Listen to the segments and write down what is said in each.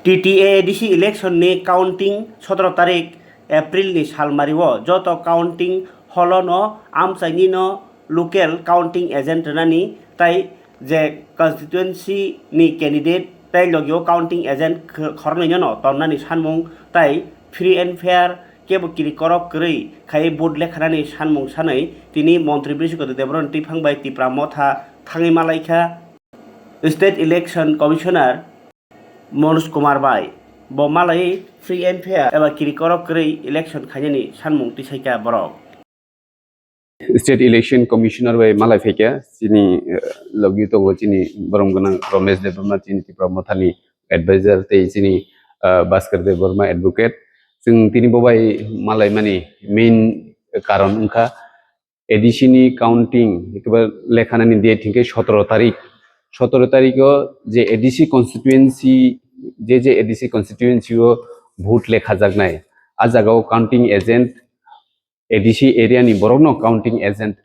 TTADC इलेक्शननि काउंटिं 17 तारिख एप्रिलनि सालमारियाव जत काउंटिं हलनो आमसाइनिनो local काउंटिं agent रनानि ताई जे कन्स्टिट्युएंसी नि कैंडिडेट ताई लगियो काउंटिं एजेंट खरनैनो तन्नानि सानमुं ताई फ्री एंड फेयर केबो किरि करक करै खाय बोर्ड लेखानानि सानमुं सानै तिनि मंत्री बिशुकत देबरन टिफांबाय तिप्रामथा थाङै मालायखा state election commissioner Manoj Kumar बाय bo malai free and fair eba kiri korok kri election khainani sanmung tisaika borok State Election Commissioner by Malai Feke, Sini Logito Chini Boromgana, Romesh de Burma, Chini Promothani advisor, Sini Basker de Burma advocate, Sing Tini Bobai Malai Mani, main Karon Unka, Edishini counting, Lekhanan in the Tinke Shotro Tariko, the EDC constituency, JJ EDC constituency vote lekha jagnai, Azagao counting agent. ADC area ni borokno counting agent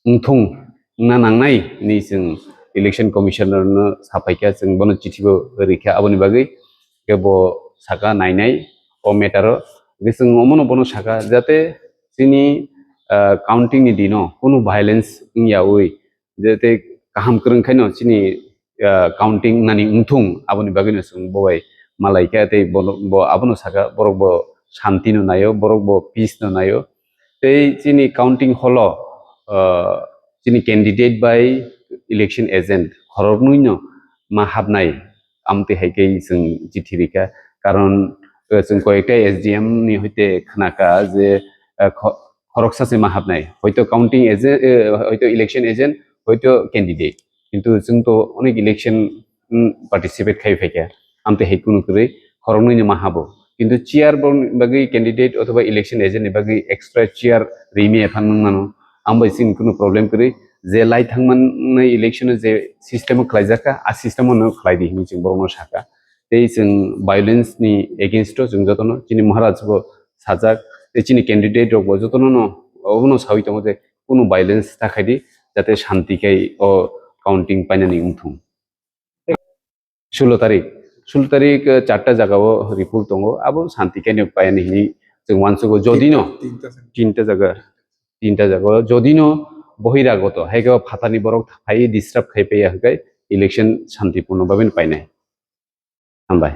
ungthung nanangnai ni sing election commissioner no sapaika sing bono chithibo rikha aboni bagai kebo saka nainai o matter gising omono bono saka jate sini counting ni dino kono violence yaoi jate kaham krung khaino sini counting nani ungthung aboni bagai no sing boy malaika te bo abono saka borok bo shanti no nayo borok bo peace no nayo Chini counting holo chini candidate by election agent horornuino ma habnai amte haike sing chithirika karon sing koyekta SDM ni hoite khnaka je khoroksa se ma habnai hoito counting agent hoito election agent hoito candidate kintu sing to onek election participate khai feka amte haikunu kre horornuino ma habo কিন্তু chair বাকি candidate অথবা election agent বাকি extra chair রিমিয়ে থাকমানো আমরা scene কোনো problem করি যে লাই থাকমান ইলেকশনে যে সিস্টেমে খাইজাকা আর সিস্টেমও খাইদি হিমিং বরনো শাখা এই जों ভায়োলেন্স নি এগেইনস্ট जों যতনো চিনি মহারাজবো সাজাক এই চিনি ক্যান্ডিডেট রবো যতনো অবনো সাউই দङ যে কোনো ভায়োলেন্স থাকাইদি যাতে শান্তিকাই ও কাউন্টিং পাইনানি উঠুম 16 तारिख 16 तारिख 4टा जगह रिपुल दङ अब शान्ति केने पायनि जों वानसुको जदिनो तीनटा जगह जदिनो बहिरागत हायगा फातानि बरक थाफाय डिस्टार्ब खायफैया हगाय इलेक्शन शान्तिपूर्ण भाबे पायनाय हामबाय